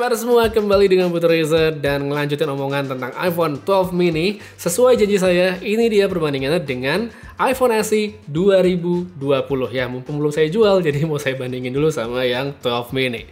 kabar semua? Kembali dengan Putra Reza dan ngelanjutin omongan tentang iPhone 12 mini. Sesuai janji saya, ini dia perbandingannya dengan iPhone SE 2020. Ya, mumpung belum saya jual, jadi mau saya bandingin dulu sama yang 12 mini.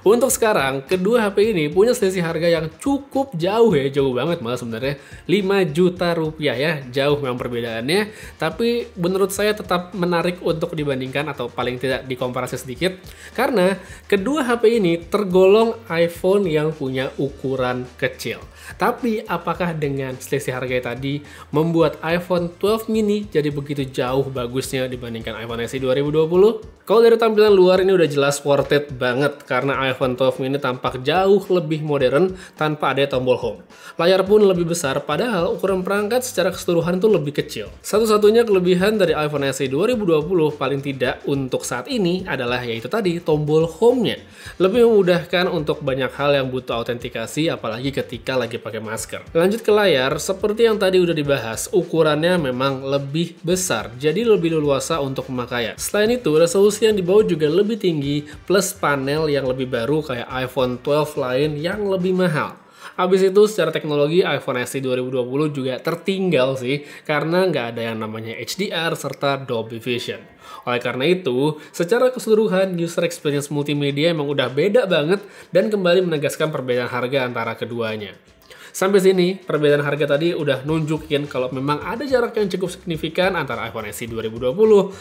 Untuk sekarang, kedua HP ini punya selisih harga yang cukup jauh ya, jauh banget malah sebenarnya 5 juta rupiah ya, jauh memang perbedaannya. Tapi menurut saya tetap menarik untuk dibandingkan atau paling tidak dikomparasi sedikit. Karena kedua HP ini tergolong iPhone yang punya ukuran kecil. Tapi apakah dengan selisih harga tadi membuat iPhone 12 mini jadi begitu jauh bagusnya dibandingkan iPhone SE 2020? Kalau dari tampilan luar ini udah jelas worth it banget karena iPhone 12 mini tampak jauh lebih modern tanpa ada tombol home. Layar pun lebih besar padahal ukuran perangkat secara keseluruhan itu lebih kecil. Satu-satunya kelebihan dari iPhone SE 2020 paling tidak untuk saat ini adalah yaitu tadi tombol home-nya. Lebih memudahkan untuk banyak hal yang butuh autentikasi apalagi ketika lagi pakai masker. Lanjut ke layar, seperti yang tadi udah dibahas, ukurannya memang lebih besar, jadi lebih leluasa untuk pemakaian. Selain itu, resolusi yang dibawa juga lebih tinggi, plus panel yang lebih baru kayak iPhone 12 lain yang lebih mahal. Habis itu secara teknologi iPhone SE 2020 juga tertinggal sih karena nggak ada yang namanya HDR serta Dolby Vision. Oleh karena itu, secara keseluruhan user experience multimedia emang udah beda banget dan kembali menegaskan perbedaan harga antara keduanya. Sampai sini, perbedaan harga tadi udah nunjukin kalau memang ada jarak yang cukup signifikan antara iPhone SE 2020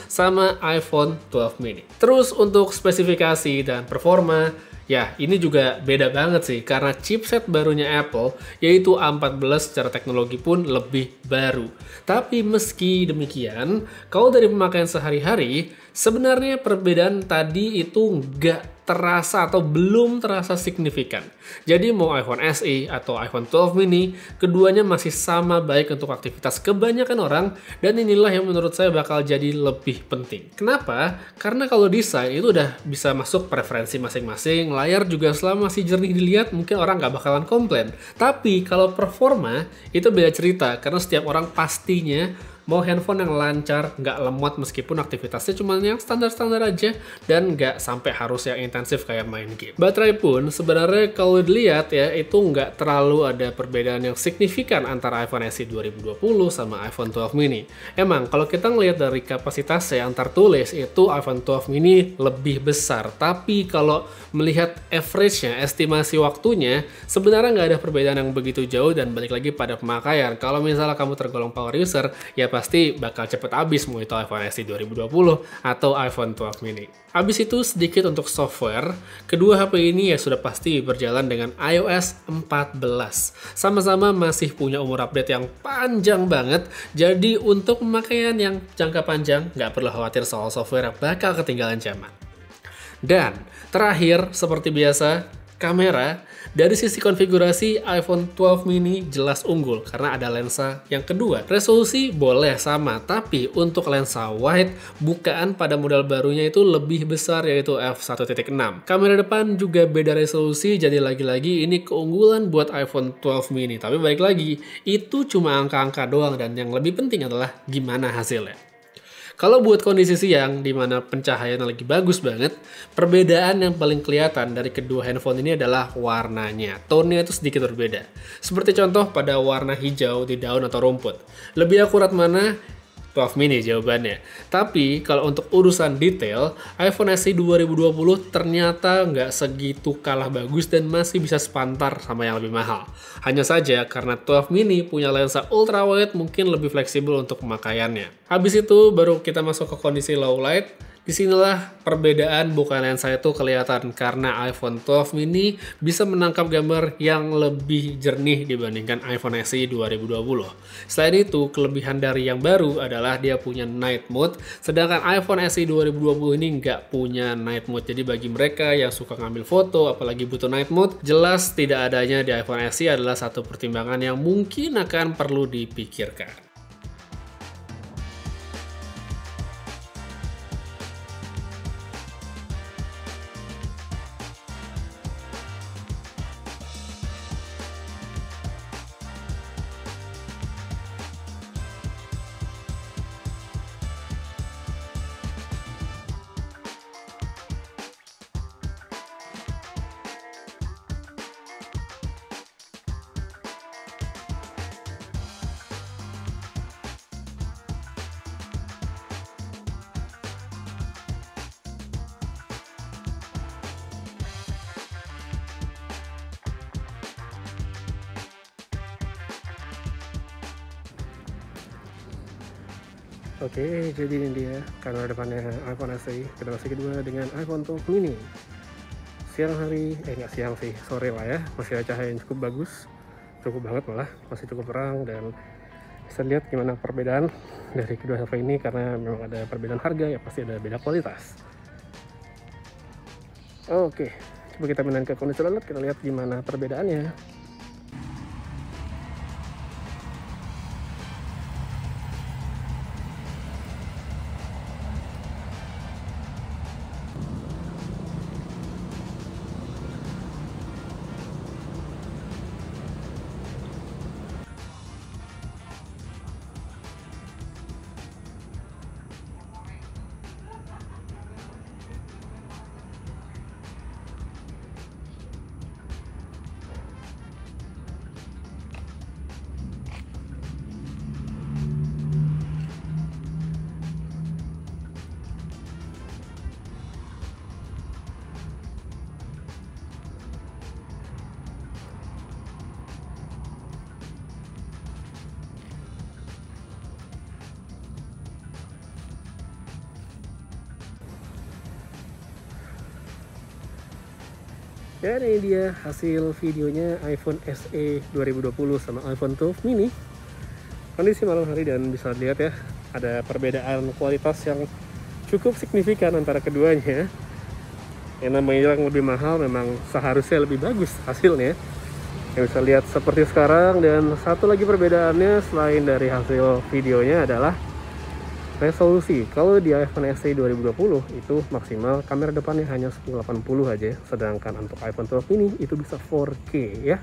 sama iPhone 12 mini. Terus untuk spesifikasi dan performa, ya, ini juga beda banget sih, karena chipset barunya Apple, yaitu A14 secara teknologi pun lebih baru. Tapi meski demikian, kalau dari pemakaian sehari-hari, sebenarnya perbedaan tadi itu nggak terasa atau belum terasa signifikan. Jadi mau iPhone SE atau iPhone 12 mini, keduanya masih sama baik untuk aktivitas kebanyakan orang, dan inilah yang menurut saya bakal jadi lebih penting. Kenapa? Karena kalau desain itu udah bisa masuk preferensi masing-masing, layar juga selama masih jernih dilihat mungkin orang nggak bakalan komplain. Tapi kalau performa itu beda cerita, karena setiap orang pastinya mau handphone yang lancar, nggak lemot meskipun aktivitasnya cuma yang standar-standar aja dan nggak sampai harus yang intensif kayak main game. Baterai pun sebenarnya kalau dilihat ya itu nggak terlalu ada perbedaan yang signifikan antara iPhone SE 2020 sama iPhone 12 mini. Emang kalau kita ngelihat dari kapasitasnya yang tertulis itu iPhone 12 mini lebih besar, tapi kalau melihat average-nya, estimasi waktunya, sebenarnya nggak ada perbedaan yang begitu jauh dan balik lagi pada pemakaian. Kalau misalnya kamu tergolong power user, ya pasti bakal cepet habis mau itu iPhone SE 2020 atau iPhone 12 mini. Habis itu sedikit untuk software, kedua HP ini ya sudah pasti berjalan dengan iOS 14. Sama-sama masih punya umur update yang panjang banget, jadi untuk pemakaian yang jangka panjang nggak perlu khawatir soal software yang bakal ketinggalan zaman. Dan terakhir, seperti biasa, kamera. Dari sisi konfigurasi, iPhone 12 mini jelas unggul karena ada lensa yang kedua. Resolusi boleh sama, tapi untuk lensa wide, bukaan pada model barunya itu lebih besar yaitu f1.6. Kamera depan juga beda resolusi, jadi lagi-lagi ini keunggulan buat iPhone 12 mini. Tapi balik lagi, itu cuma angka-angka doang dan yang lebih penting adalah gimana hasilnya. Kalau buat kondisi siang, di mana pencahayaan lagi bagus banget, perbedaan yang paling kelihatan dari kedua handphone ini adalah warnanya. Tone-nya itu sedikit berbeda. Seperti contoh pada warna hijau di daun atau rumput. Lebih akurat mana? 12 mini jawabannya. Tapi kalau untuk urusan detail, iPhone SE 2020 ternyata nggak segitu kalah bagus dan masih bisa sepantar sama yang lebih mahal. Hanya saja karena 12 mini punya lensa ultrawide mungkin lebih fleksibel untuk pemakaiannya. Habis itu baru kita masuk ke kondisi low light. Disinilah perbedaan bukan lensa itu kelihatan karena iPhone 12 mini bisa menangkap gambar yang lebih jernih dibandingkan iPhone SE 2020. Selain itu, kelebihan dari yang baru adalah dia punya night mode, sedangkan iPhone SE 2020 ini nggak punya night mode. Jadi bagi mereka yang suka ngambil foto, apalagi butuh night mode, jelas tidak adanya di iPhone SE adalah satu pertimbangan yang mungkin akan perlu dipikirkan. Oke, jadi ini dia kamera depannya iPhone SE generasi kedua dengan iPhone 12 mini. Siang hari, nggak siang sih, sore lah ya, masih ada cahaya yang cukup bagus, cukup banget malah, masih cukup terang, dan bisa lihat gimana perbedaan dari kedua HP ini karena memang ada perbedaan harga, ya pasti ada beda kualitas. Oke, coba kita pindahin ke kondisi alert, kita lihat gimana perbedaannya. Dan ini dia hasil videonya iPhone SE 2020 sama iPhone 12 mini. Kondisi malam hari, dan bisa lihat ya, ada perbedaan kualitas yang cukup signifikan antara keduanya. Yang namanya yang lebih mahal memang seharusnya lebih bagus hasilnya. Yang bisa lihat seperti sekarang. Dan satu lagi perbedaannya selain dari hasil videonya adalah resolusi. Kalau di iPhone SE 2020 itu maksimal kamera depannya hanya 1080 aja, sedangkan untuk iPhone 12 mini itu bisa 4K ya.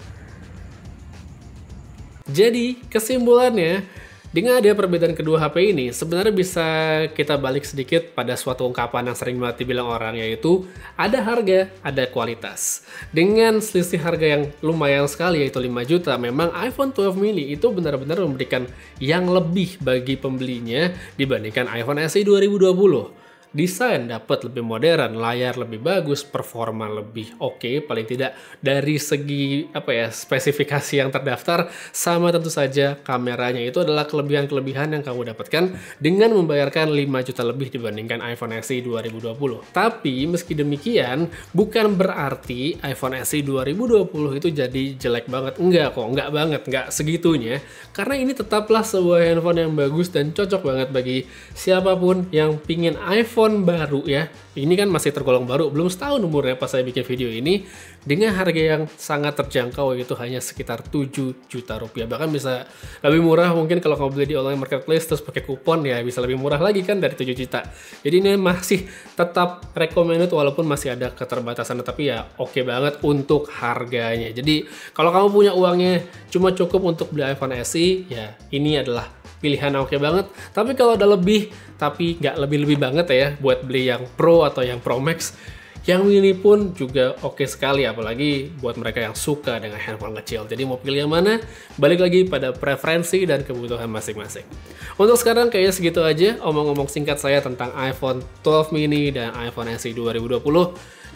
Jadi kesimpulannya, dengan ada perbedaan kedua HP ini, sebenarnya bisa kita balik sedikit pada suatu ungkapan yang sering banget dibilang orang, yaitu ada harga, ada kualitas. Dengan selisih harga yang lumayan sekali, yaitu 5 juta, memang iPhone 12 mini itu benar-benar memberikan yang lebih bagi pembelinya dibandingkan iPhone SE 2020. Desain dapat lebih modern, layar lebih bagus, performa lebih oke, paling tidak dari segi spesifikasi yang terdaftar, sama tentu saja kameranya itu adalah kelebihan-kelebihan yang kamu dapatkan dengan membayarkan 5 juta lebih dibandingkan iPhone SE 2020. Tapi meski demikian, bukan berarti iPhone SE 2020 itu jadi jelek banget. Enggak kok, enggak banget, enggak segitunya. Karena ini tetaplah sebuah handphone yang bagus dan cocok banget bagi siapapun yang pingin iPhone baru ya. Ini kan masih tergolong baru, belum setahun umurnya pas saya bikin video ini, dengan harga yang sangat terjangkau, yaitu hanya sekitar 7 juta rupiah. Bahkan bisa lebih murah mungkin kalau kamu beli di online marketplace terus pakai kupon, ya bisa lebih murah lagi kan dari 7 juta. Jadi ini masih tetap recommended walaupun masih ada keterbatasan, tapi ya oke banget untuk harganya. Jadi kalau kamu punya uangnya cuma cukup untuk beli iPhone SE, ya ini adalah pilihan oke banget. Tapi kalau ada lebih, tapi nggak lebih-lebih banget ya, buat beli yang Pro atau yang Pro Max, yang mini pun juga oke sekali, apalagi buat mereka yang suka dengan handphone kecil. Jadi mau pilih yang mana, balik lagi pada preferensi dan kebutuhan masing-masing. Untuk sekarang kayaknya segitu aja omong-omong singkat saya tentang iPhone 12 mini dan iPhone SE 2020.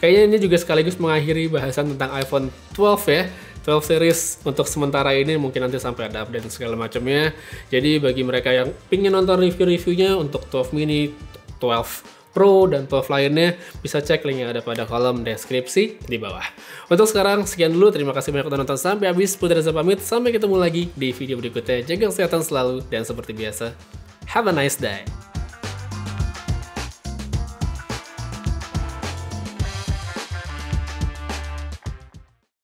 Kayaknya ini juga sekaligus mengakhiri bahasan tentang iPhone 12 ya. 12 series untuk sementara ini, mungkin nanti sampai ada update dan segala macamnya. Jadi bagi mereka yang pingin nonton review-reviewnya untuk 12 mini, 12 Pro, dan 12 lainnya, bisa cek linknya ada pada kolom deskripsi di bawah. Untuk sekarang, sekian dulu. Terima kasih banyak udah nonton sampai habis. Putri Reza pamit. Sampai ketemu lagi di video berikutnya. Jaga kesehatan selalu, dan seperti biasa, have a nice day.